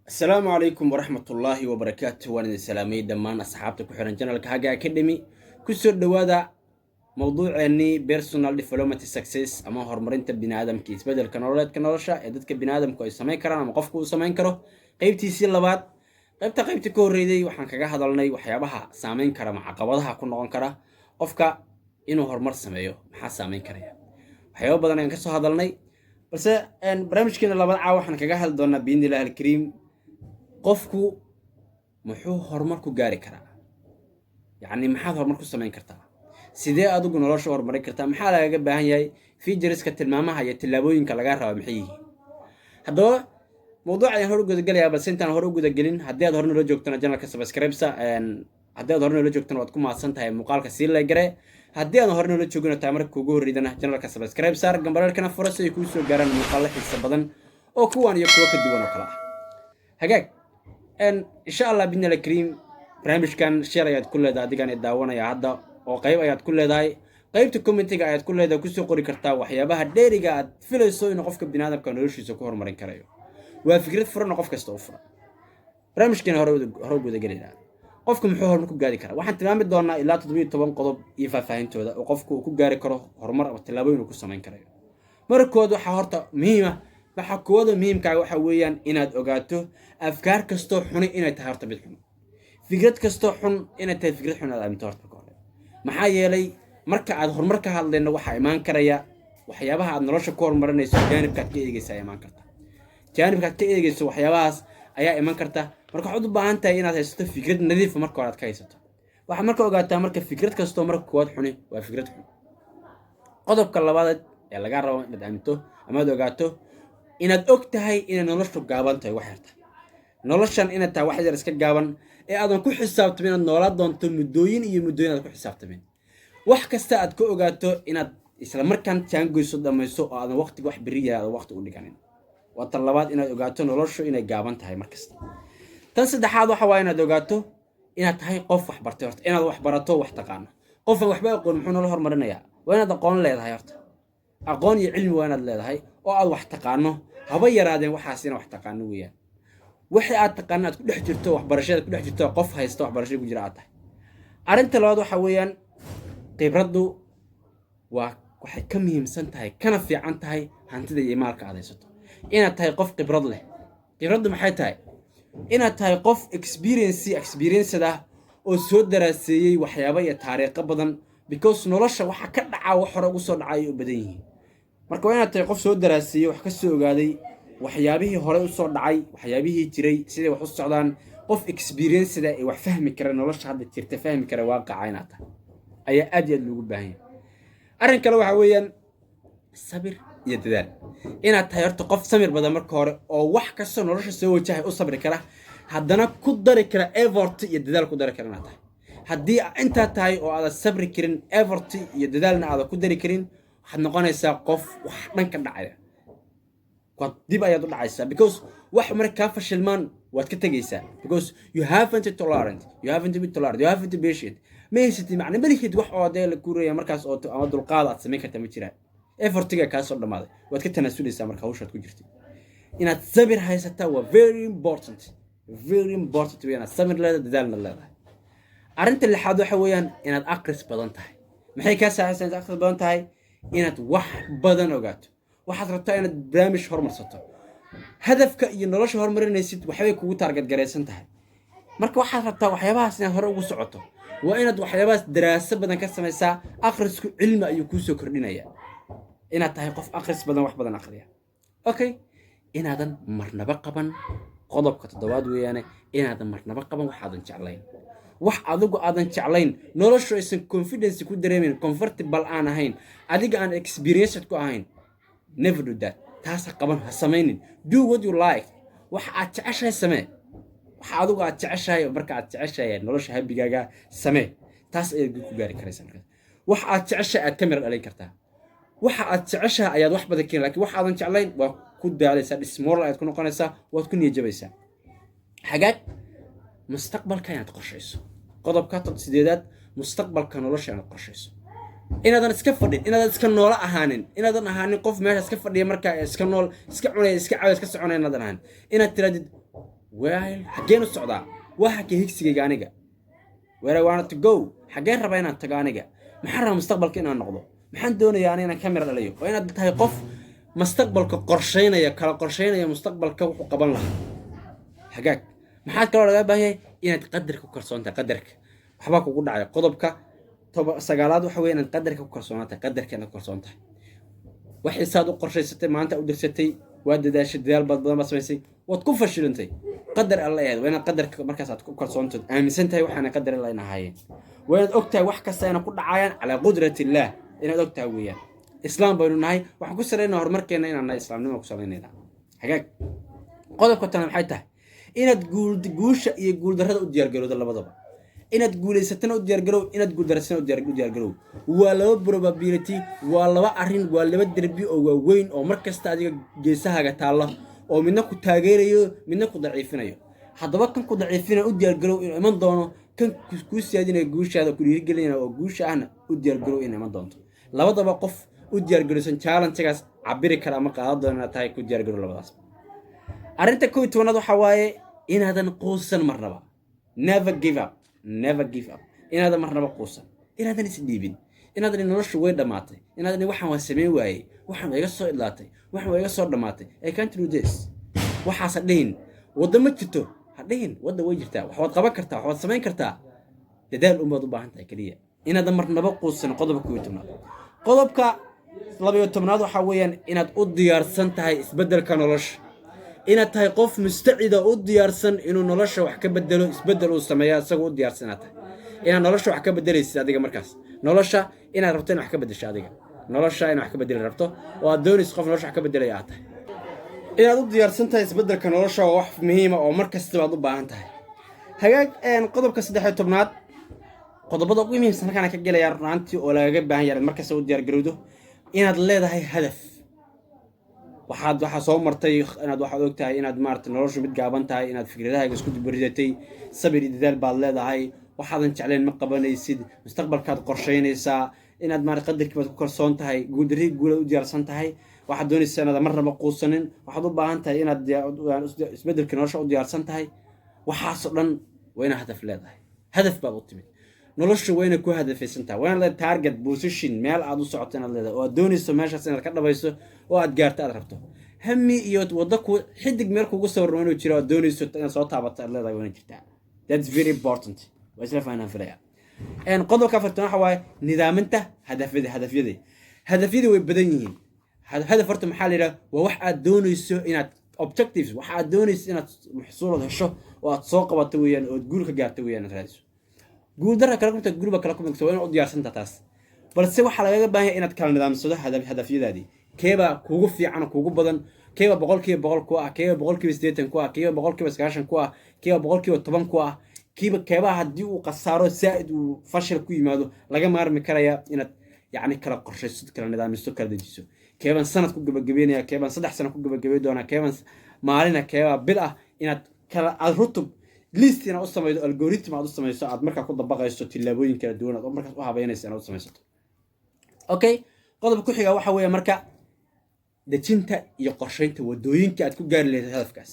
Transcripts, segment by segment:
السلام عليكم ورحمة الله وبركاته. وانا السلامي دمان أصحابتك وحرن جنرالك هاجا أكاديمي كسر دوادا موضوع أني بيرسونال ديفلوبمنت سكسس أما هرمرنت بني آدم كيس بدل كنولات كنولشة إدتك بني آدم كويس سمين كرا أما قفكو سمين كرو قيبتي سيل لباد قيبتي كوريدي وحن كجا هذلني وحيابها سامين كرا مع عقبضها كنا عن كرا قفكا إنه هرمر سميو محا سامين كرا وحياب بدنا نكسر هذلني بس إن برامج كنا لباد عاوحن كجا هذلنا بين الله الكريم qofku muxuu horumar ku gaari karaa yani maxaad horumar ku sameyn kartaa sidee adigu nolosha horumarin kartaa maxaa laga baahan yahay featureska tilmaamaha iyo tilaabooyinka laga rabo maxay yihiin haddaba mowduuca ayaan hor u guda gelayaa balse intaan hor u guda gelin haddii aad horena la joogtana channelka subscribe-sa haddii aad horena la joogtana waad ku mahadsan tahay muuqaalka sii la gare haddii aad horena la joogina taa marka kugu horreydana channelka subscribe saar gambararkana fura si ay kuu soo gaaraan muuqaalo xiiso badan oo kuwan iyo kuwa ka duwan oo kala ah hagaag إن شاء الله بإذن الكريم برنامج كان شير آيات كل ده ديجان الدعوانا يا هذا أو قيب آيات كل ده قيب تكومنتي آيات كل ده كسر قري كرتا وحيابها ديري قاعد فيلسوي نقف بنادم كان يرشي سكور مرين كرايو وفكرة فرن نقف كاستوفر برنامج كان هروب ده جرينا قفكم حوار نكوب جاري كرا واحد تمام الدورنا إلا تطبيق طبعا قضب يفا فهمتوا ده وقفكم كوب جاري كرا هرمر وتلابين وكسر مرين كرايو مركود وحوارته مهمة فحكوده مهم كا waxa weeyaan inaad ogaato afkaar kasto xun inay tahay horta mid xun fikrad kasto xun inay tahay fikrad xun aad aaminto horta kale maxaa yeelay marka aad horumar ka hadlayno waxa imaan karaya waxyaabaha aad nolosha ku horumarinayso jaanibka ka eegaysa imaan karta jaanibka ka eegayso waxyaabahaas ayaa imaan karta marka waxaad u baahan tahay inaad haysato fikrad nadiif marka hore aad ka haysato waxa marka ogaataa marka fikrad kasto marka koowaad xun waa fikrad xun qodobka labaad ee laga rabo inaad aaminto ama aad ogaato inaad og tahay inay noloshu gaaban tahay wax yarta noloshan inaad tahay wax yar iska gaaban ee aadan ku xisaabtamin inaad noolaa doonto muddooyin aad ku xisaabtamin wax kasta aad ka ogaato inaad isla markaan jaangoyso dhamayso oo aadan waqtiga wax beriya aad waqti u dhiganin waa tan labaad inaad ogaato noloshu inay gaaban tahay markasta tan saddexaad waxa waa inaad ogaato inaad tahay qof wax bartay horta inaad wax barato wax taqaano qof waxba aqoon muxuu nolol horumarinayaa waa inaad aqoon leedahay horta aqoon iyo cilmi waa inaad leedahay oo aad wax taqaano haba yaraadeen waxaasina wax taqaano weeyaan wixii aad taqaano aad ku dhex jirto waxbarashada ku dhex jirto qof haysta waxbarashada ku jira aad tahay arinta labaad waxa weeyaan khibraddu waxay ka muhiimsan tahay kana fiican tahay hantida iyo maalka aad haysato inaad tahay qof khibrad leh khibraddu maxay tahay inaad tahay qof experience oo soo daraaseeyay waxyaabo iyo taariikho badan because nolosha waxa ka dhaca wax hore ugu soo dhacay oo badan yihiin marka waa inaad tahay qof soo daraaseeyay wax ka soo ogaaday waxyaabihii hore u soo dhacay waxyaabihii jiray sidii wax u socdaan qof experience ee wax fahmi kara nolosha hadda jirta fahmi kara waaqaca inaad tahay ayaa aad iyo aad loogu baahan yahay arrin kale waxa weeyaan sabir iyo dadaal inaad tahay horta qof samir badan marka hore oo wax kasta nolosha soo wajahay u sabri kara haddana ku dari kara effort iyo dadaal ku dari kara inaad tahay haddii inta tahay oo aad sabri karin effort iyo dadaalna aad ku dari karin waxaad noqonaysaa qof wax dhan ka dhacaya quad dib ayaad u dhacaysaa because wax marka fashilmaan waad ka tagaysaa because you haven't tolerant you haven't been tolerant you haven't been patient ma haysid macna malihid wax oo adeeg la kuuraya markaas oo ama dulqaad aad sameyn kartaa ma jiraan effortiga ka soo dhamaaday waad ka tanaasuleysaa marka hawshaad ku jirtay inaad sabir haysataa waa very important inaad sabir leedahay dadaalna leedahay arinta lixaad waxa weeyaan inaad aqris badan tahay maxay ka saacidaysaa inaad aqris badan tahay inaad wax badan ogaato waxaad rabtaa inaad barnaamij horumarsato hadafka iyo nolosha horumarinaysid waxbay kugu target gareysan tahay marka waxaad rabtaa waxyaabahaas inaad hore ugu socoto waa inaad waxyaabahaas daraasad badan ka samaysaa aqrisku cilmi ayuu kuu soo kordhinaya inaad tahay qof aqris badan wax badan aqriya okay inaadan marnaba qaban qodobka toddobaad weeyaane inaadan marnaba qaban waxaadan jeclayn wax adigu aadan jeclayn noloshu aysan confidence ku dareemin comfortable aan ahayn adiga aan experienced ku ahayn never do that taas qaban ha samaynin do what you like wax aad jeceshahay samee wax adigu aad jeceshahay marka aad jeceshahay nolosha habigaaga samee taas ayaad ku gaari karaysaa wax aad jeceshahay aad kamir dhalin kartaa waxa aad jeceshahay ayaad wax badan keen laakiin wax aadan jeclayn waa ku daalaysaa dismoral ayaad ku noqonaysaa waad ku niyajabaysaa hagaag mustaqbalka inaad qorshayso qodobka sideedaad mustaqbalka nolosha inaad qorshayso inaadan iska fadhin inaadan iska nool inaadan ahaanin qof meesha iska fadhiya marka iska nool iska cunay iska caawis iska soconay inaadan ahaan inaad tiraadid well xageen u socdaa waxa ka higsigayga aniga where I want to go xageen rabaa inaan tago aniga maxaan rabaa mustaqbalka inaan noqdo maxaan doonayaa inaan kamera dhaliyo waa inaad tahay qof mustaqbalka qorsheynaya kala qorsheynaya mustaqbalka wuxuu qaban lahaa hagaag maxaad kaloo laga baahan yahay inaad qadarka ku kalsoontahay qadarka waxbaa kugu dhacay qodobka sagaalaad waxa weeye inaad qadarka ku kalsoontahay qadarka inaad ku kalsoontahay waxay saad u qorshaysatay maanta u dirsatay waa dadaashay dadaal badan baa samaysay waad ku fashilantay qadar alla aad waa inaad qadarka markaas aad ku kalsoontahay aaminsan tahay waxaana qadar alla in ahaayeen waa inaad ogtahay wax kasta inay ku dhacayaan calaa qudrati illaah inaad ogtahay weeyaan islaam baynu nahay waxaan ku saleynaa horumarkeena inaan nahay islaamnimo ku saleynaynaa hagaag qodobka tan maxay tahay inaad guusha iyo guuldarrada u diyaargarowdo labadaba inaad guulaysatana u diyaargarow inaad guuldarasana u diyaargarow waa laba probability waa laba arrin waa laba derbi oo waaweyn oo markasta adiga geesahaaga taalla oo midna ku taageerayo midna ku daciifinayo haddaba kan ku daciifinayo u diyaargarow inuu iman doono kan kuu siyaadinaya guushaada ku dhiirigelinaya oo guusha ahna u diyaargarow inay iman doonto labadaba qof u diyaargarowsan challenge-gaas cabiri kara ama qaadan doona tahay ku diyaargarow labadaas arrinta 11aad waxa waaye inaadan quusan marnaba never give up inaadan marnaba quusan inaadan is dhiibin inaadan noloshu way dhamaatay inaadan waxaan waa sameyn waayey waxaan iga soo idlaatay waxaan waa iga soo dhamaatay I can't do this waxaas dhayn wada ma jirto hadhayn wada way jirtaa waxaad qaban kartaa waxaad sameyn kartaa dadaal umaad u baahan tahay kaliya inaadan marnaba quusan qodobka 12aad qodobka 12aad waxa weeyaan inaad u diyaarsan tahay isbedelka nolosha inaad tahay qof mustacida u diyaarsan inuu nolosha wax ka bedelo isbedel uu sameeyo asagoo u diyaarsan tahay inaad nolosha wax ka bedelaysid adiga markaas nolosha inaad rabto inaad wax ka bedesho adiga nolosha inaad wax ka bedeli rabto oo aad doonaysid qof nolosha wax ka bedelaya aad tahay inaad u diyaarsan tahay isbedelka nolosha waa wax muhiim ah oo markasta aad u baahan tahay hagaag qodobka 13aad qodobada ugu muhiimsan halkaan ka galaya runtii oo lagaga baahan yahay markasta u diyaar garowdo inaad leedahay hadaf waxa soo martay inaad waxa ogtahay inaad maartay noloshu mid gaaban tahay inaad fikradahaaga isku dibaridatay sabir iyo dadaal baad leedahay waxaadan jecleen ma qabanaysid mustaqbalkaad qorsheynaysaa inaad maartay qadarkiibaad ku kalsoon tahay guuldarii guula u diyaarsan tahay waxaad doonaysaa inaad marnaba quusanin waxaad u baahan tahay inaad isbedelka nolosha u diyaarsan tahay waxaasoo dhan waa inaad hadaf leedahay hadaf baad u timid noloshu waa inay ku hadafaysan tahay waa inaad target position meel aad u socoto inaad leedahay oo aad doonayso meeshaas inaad ka dhabayso oo aad gaarto aad rabto hami iyo wada ku xidig meel kugu sawirno inuu jiro aad doonayso inaad soo taabato aad leedahay waa jirtaa that's very important waa isla fahanaan filaya qodobka 14 waxa waaye nidaaminta hadafyada way badan yihiin hadaf horta maxaa la yidhaha waa wax aad doonayso inaad objectives wax aad doonayso inaad maxsuulad hesho oo aad soo qabato weeyaan oo guul ka gaarto weeyaan aad raadiso guuldara kala kumta gurba kala kumta waa inaad u diyaarsantaa taas balse waxaa lagaga baahan yahay inaad kala nidaamsado hadafyadaadii keeba kugu fiican kugu badan keeba 100% ku ah keeba 80% ku ah keeba 90% ku ah keeba 10% ku ah keeba haddii uu qasaaro saa'id uu fashil ku yimaado laga maarmi karaya inaad yacni kala qorshayso kala nidaamiso kala dejiso keeban sanad ku gabagabeynaya keeban 3 sano ku gabagabeey doona keeban maalina keeba bil ah inaad kala rutub list inaad u samayso algorithm aad u samayso aad markaa ku dabaqayso tilaabooyin kala duwan oo markaas u habeynayso inaad u samaysato okay qodobka ku xiga waxa weeye marka dejinta iyo qorsheynta wadooyinka aad ku gaari lahayd hadafkaas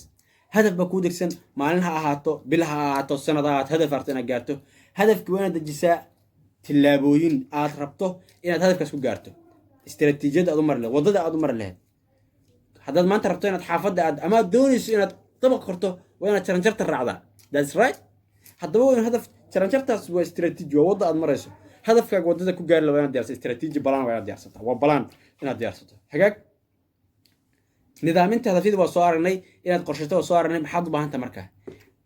hadaf ba ku degsan maalin ha ahaato bil ha ahaato sanad ha ahaato hadaf arta inaad gaarto hadafki waa inaad dejisaa tilaabooyin aad rabto inaad hadafkaas ku gaarto istiraatiijiyad aad u mari lahayd wadada aad u mari lahayd haddaad maanta rabto inaad xaafadda aad ama doonayso inaad dabaq korto waa inaad jaranjarta raacdaa that's right haddaba waa hadaf jaranjartaas waa istiraatiiji waa wadda aad marayso hadafkaaga wadada ku gaari lahayd waa inaad diyaarsato istiraatiiji balaan waa inaad diyaarsataa waa balaan inaad diyaarsato hagaag nidaaminta hadafyada waa soo aragnay inaad qorshato waa soo aragnay maxaad u baahantahay markaa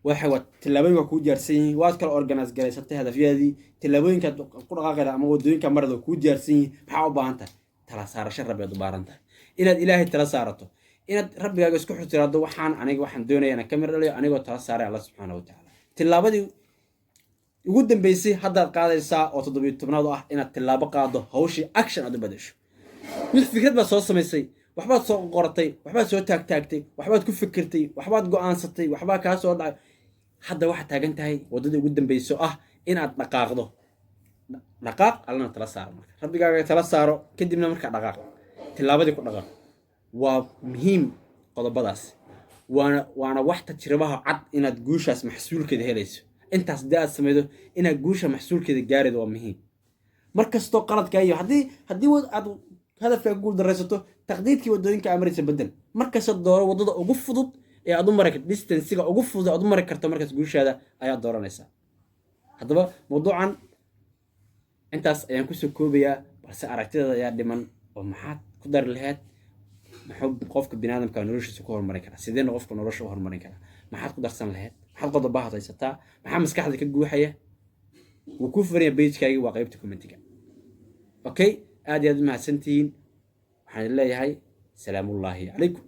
waxa tilaabooyinka ku diyaarsan yihiin waad kala organize garaysatay hadafyadii tilaabooyinka ku dhaqaaqayda ama wadooyinka marada ku diyaarsan yihiin maxaa u baahantahay tala saarasho rabbigaad u baahan tahay inaad ilaahay tala saarato inaad rabbigaaga isku xutiraado waxaan doonayaa inaan ka mir dhaliyo anigoo tala saaray Allah subxaanahu wa tacaala tilaabadii ugu dambeysay haddaad qaadaysaa oo 17aad ah inaad tilaabo qaado hawshii action aad u badasho mid fikrad baa soo samaysay waxbaad soo qoratay waxbaad soo taagtay waxbaad ku fikirtay waxbaad go'aansatay waxbaa kaa soo dhacay hadda waxaad taagan tahay wadada ugu dambayso ah inaad dhaqaaqdo dhaqaaq allana tala saaro marka rabbigaaga tala saaro kadibna marka dhaqaaq tilaabadii ku dhaqaaq waa muhiim qodobadaas وانا واحد تجربها عد إن تجوشاس محصول كده هليس أنت أصدقاء سميدو إن جوشة محصول كده جارد ومهين مركز تو قرض كأيه هدي هذا في أقول دراسته تقديد كي ودوين كأمريكا تبدل مركز الدورة وضد أقف ضد يا أضم مركز ديستنس كا أقف ضد أضم مركز كرت مركز جوشة هذا أيات دورة نسا هذا بقى موضوعا أنت يعني كوسو كوبيا بس أركتي يا دمان ومحات قدر لهات محب قفك بنادم كان نروش سكور مريكا سيدين قفك نروش وهر مريكا محات قدر سنة لهات محات قدر بها تيستا محمد مسكح ذيك الجوحية وكوفرين بيج كاي وقيبتكم انتجا اوكي ادي ما سنتين وحن الله هاي سلام الله عليكم.